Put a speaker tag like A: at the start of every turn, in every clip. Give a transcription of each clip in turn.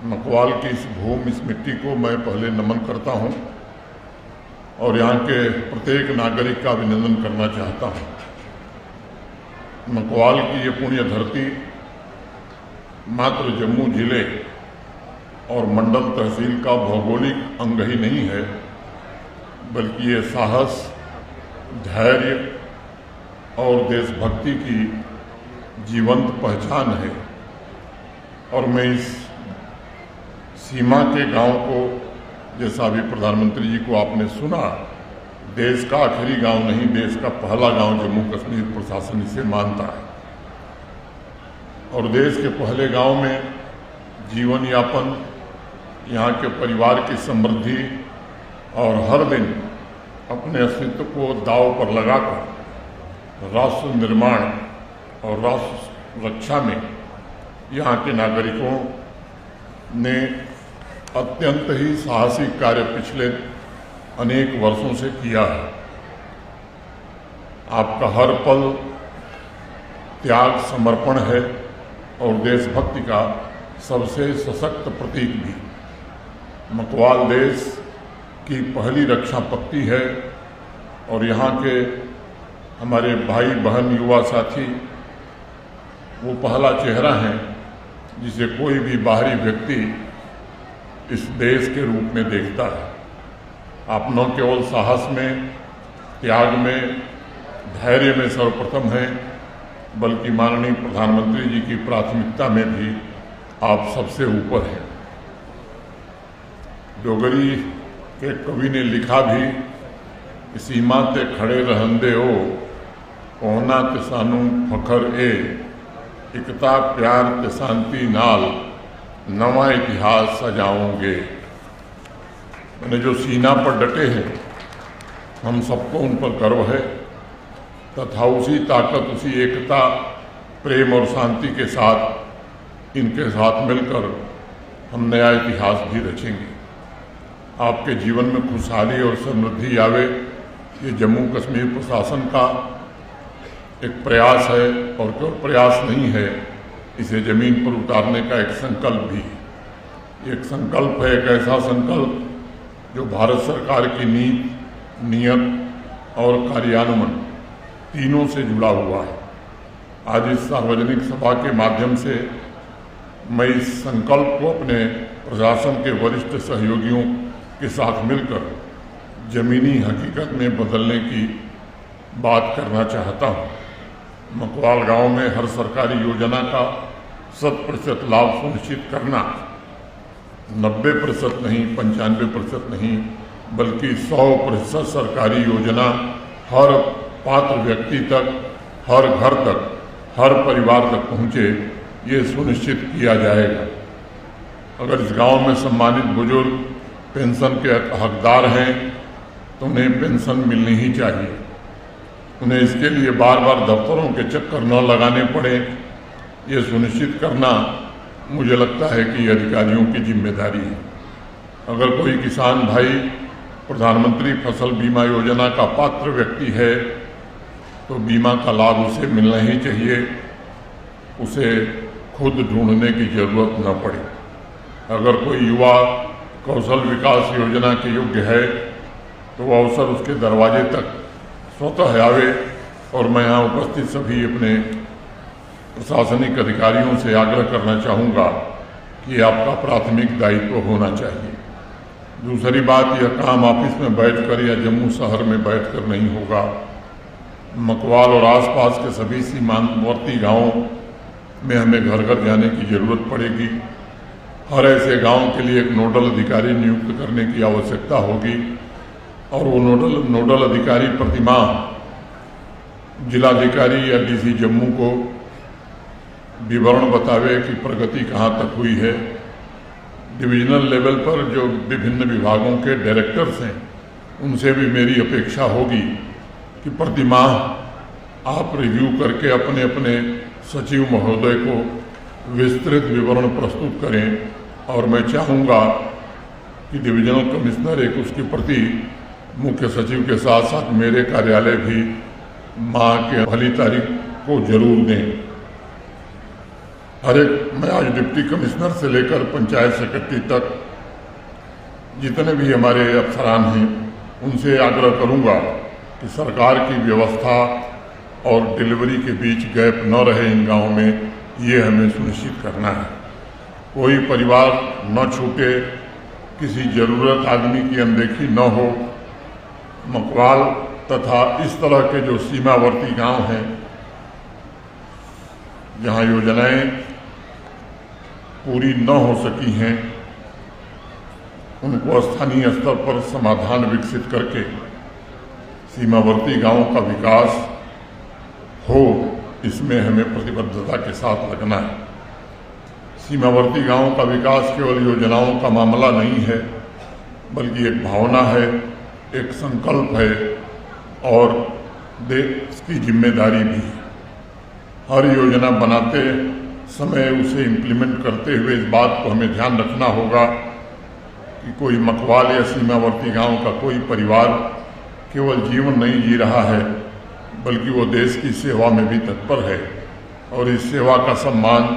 A: मकवाल की इस भूमि, इस मिट्टी को मैं पहले नमन करता हूं और यहाँ के प्रत्येक नागरिक का अभिनंदन करना चाहता हूं। मकवाल की ये पुण्य धरती मात्र जम्मू जिले और मंडल तहसील का भौगोलिक अंग ही नहीं है, बल्कि ये साहस, धैर्य और देशभक्ति की जीवंत पहचान है। और मैं इस सीमा के गांव को, जैसा अभी प्रधानमंत्री जी को आपने सुना, देश का आखिरी गांव नहीं, देश का पहला गांव जम्मू कश्मीर प्रशासन इसे मानता है। और देश के पहले गांव में जीवन यापन, यहाँ के परिवार की समृद्धि और हर दिन अपने अस्तित्व को दांव पर लगाकर राष्ट्र निर्माण और राष्ट्र रक्षा में यहाँ के नागरिकों ने अत्यंत ही साहसिक कार्य पिछले अनेक वर्षों से किया है। आपका हर पल त्याग, समर्पण है और देशभक्ति का सबसे सशक्त प्रतीक भी। मकवाल देश की पहली रक्षा पक्ति है और यहाँ के हमारे भाई बहन, युवा साथी वो पहला चेहरा है जिसे कोई भी बाहरी व्यक्ति इस देश के रूप में देखता है। आप न केवल साहस में, त्याग में, धैर्य में सर्वप्रथम हैं, बल्कि माननीय प्रधानमंत्री जी की प्राथमिकता में भी आप सबसे ऊपर हैं। डोगरी के कवि ने लिखा भी, सीमा ते खड़े रहंदे हो ओना ते सानू फखर ए, एकता प्यार ते शांति नाल नवा इतिहास सजाओगे। मैंने जो सीना पर डटे हैं, हम सबको उन पर गर्व है तथा उसी ताकत, उसी एकता, प्रेम और शांति के साथ इनके साथ मिलकर हम नया इतिहास भी रचेंगे। आपके जीवन में खुशहाली और समृद्धि आवे, ये जम्मू कश्मीर प्रशासन का एक प्रयास है और केवल प्रयास नहीं है, इसे जमीन पर उतारने का एक संकल्प भी है। एक संकल्प है, एक ऐसा संकल्प जो भारत सरकार की नीति, नियत और कार्यान्वयन तीनों से जुड़ा हुआ है। आज इस सार्वजनिक सभा के माध्यम से मैं इस संकल्प को अपने प्रशासन के वरिष्ठ सहयोगियों के साथ मिलकर जमीनी हकीकत में बदलने की बात करना चाहता हूँ। मकवाल गांव में हर सरकारी योजना का 100% लाभ सुनिश्चित करना, 90% नहीं, 95% नहीं, बल्कि 100% सरकारी योजना हर पात्र व्यक्ति तक, हर घर तक, हर परिवार तक पहुँचे, ये सुनिश्चित किया जाएगा। अगर इस गांव में सम्मानित बुजुर्ग पेंशन के हकदार हैं तो उन्हें पेंशन मिलनी ही चाहिए। उन्हें इसके लिए बार बार दफ्तरों के चक्कर न लगाने पड़े, ये सुनिश्चित करना मुझे लगता है कि अधिकारियों की जिम्मेदारी है। अगर कोई किसान भाई प्रधानमंत्री फसल बीमा योजना का पात्र व्यक्ति है तो बीमा का लाभ उसे मिलना ही चाहिए, उसे खुद ढूंढने की जरूरत न पड़े। अगर कोई युवा कौशल विकास योजना के योग्य है तो वह अवसर उसके दरवाजे तक स्वतः आवे। और मैं यहाँ उपस्थित सभी अपने प्रशासनिक अधिकारियों से आग्रह करना चाहूँगा कि आपका प्राथमिक दायित्व होना चाहिए। दूसरी बात, यह काम ऑफिस में बैठकर या जम्मू शहर में बैठकर नहीं होगा। मकवाल और आसपास के सभी सीमांतवर्ती गांवों में हमें घर घर जाने की जरूरत पड़ेगी। हर ऐसे गांव के लिए एक नोडल अधिकारी नियुक्त करने की आवश्यकता होगी और वो नोडल अधिकारी प्रतिमाह जिलाधिकारी या डीसी जम्मू को विवरण बतावे कि प्रगति कहाँ तक हुई है। डिविजनल लेवल पर जो विभिन्न विभागों के डायरेक्टर्स हैं, उनसे भी मेरी अपेक्षा होगी कि प्रतिमाह आप रिव्यू करके अपने अपने सचिव महोदय को विस्तृत विवरण प्रस्तुत करें। और मैं चाहूँगा कि डिविजनल कमिश्नर एक उसके प्रति मुख्य सचिव के साथ साथ मेरे कार्यालय भी माह के पहली तारीख को जरूर दें। हर एक, मैं आज डिप्टी कमिश्नर से लेकर पंचायत सेक्रेटरी तक जितने भी हमारे अफसरान हैं उनसे आग्रह करूंगा कि सरकार की व्यवस्था और डिलीवरी के बीच गैप न रहे इन गांवों में, ये हमें सुनिश्चित करना है। कोई परिवार न छूटे, किसी जरूरत आदमी की अनदेखी न हो। मकवाल तथा इस तरह के जो सीमावर्ती गांव हैं जहां योजनाएं पूरी न हो सकी हैं, उनको स्थानीय स्तर पर समाधान विकसित करके सीमावर्ती गांवों का विकास हो, इसमें हमें प्रतिबद्धता के साथ लगना है। सीमावर्ती गांवों का विकास केवल योजनाओं का मामला नहीं है, बल्कि एक भावना है, एक संकल्प है और देश की जिम्मेदारी भी है। हर योजना बनाते समय उसे इम्प्लीमेंट करते हुए इस बात को हमें ध्यान रखना होगा कि कोई मकवाल या सीमावर्ती गांव का कोई परिवार केवल जीवन नहीं जी रहा है, बल्कि वो देश की सेवा में भी तत्पर है और इस सेवा का सम्मान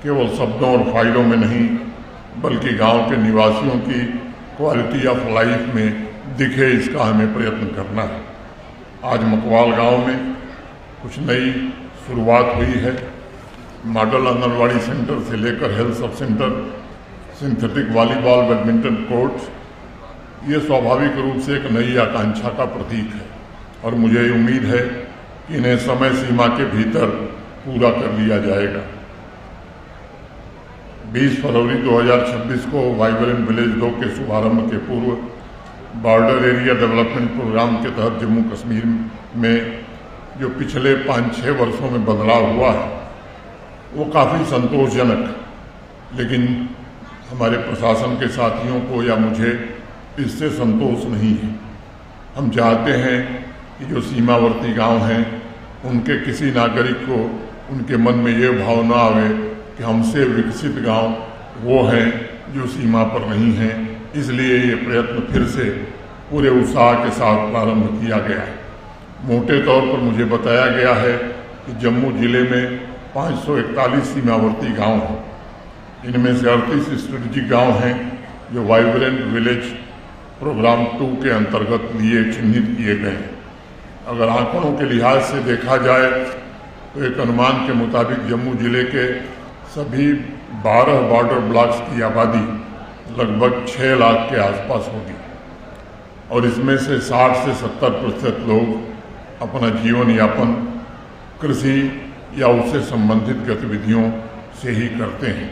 A: केवल शब्दों और फाइलों में नहीं, बल्कि गांव के निवासियों की क्वालिटी ऑफ लाइफ में दिखे, इसका हमें प्रयत्न करना है। आज मकवाल गांव में कुछ नई शुरुआत हुई है। मॉडल आंगनवाड़ी सेंटर से लेकर health sub centre, synthetic volleyball, badminton court, ये स्वाभाविक रूप से एक नई आकांक्षा का प्रतीक है और मुझे उम्मीद है कि इन्हें समय सीमा के भीतर पूरा कर लिया जाएगा। 20 फरवरी 2026 को वाइब्रेंट विलेज 2 के शुभारंभ के पूर्व बॉर्डर एरिया डेवलपमेंट प्रोग्राम के तहत जम्मू कश्मीर में जो पिछले 5-6 वर्षों में बदलाव हुआ है वो काफ़ी संतोषजनक, लेकिन हमारे प्रशासन के साथियों को या मुझे इससे संतोष नहीं है। हम चाहते हैं कि जो सीमावर्ती गांव हैं उनके किसी नागरिक को उनके मन में ये भावना आवे कि हमसे विकसित गांव वो हैं जो सीमा पर नहीं हैं। इसलिए ये प्रयत्न फिर से पूरे उत्साह के साथ प्रारंभ किया गया है। मोटे तौर पर मुझे बताया गया है कि जम्मू जिले में 541 सीमावर्ती गांव हैं। इनमें से 38 स्ट्रेटेजिक गांव हैं जो वाइब्रेंट विलेज प्रोग्राम 2 के अंतर्गत लिए चिन्हित किए गए हैं। अगर आंकड़ों के लिहाज से देखा जाए तो एक अनुमान के मुताबिक जम्मू जिले के सभी 12 बॉर्डर ब्लॉक्स की आबादी लगभग 6 लाख के आसपास होगी और इसमें से 60 से 70% लोग अपना जीवन यापन कृषि या उससे संबंधित गतिविधियों से ही करते हैं।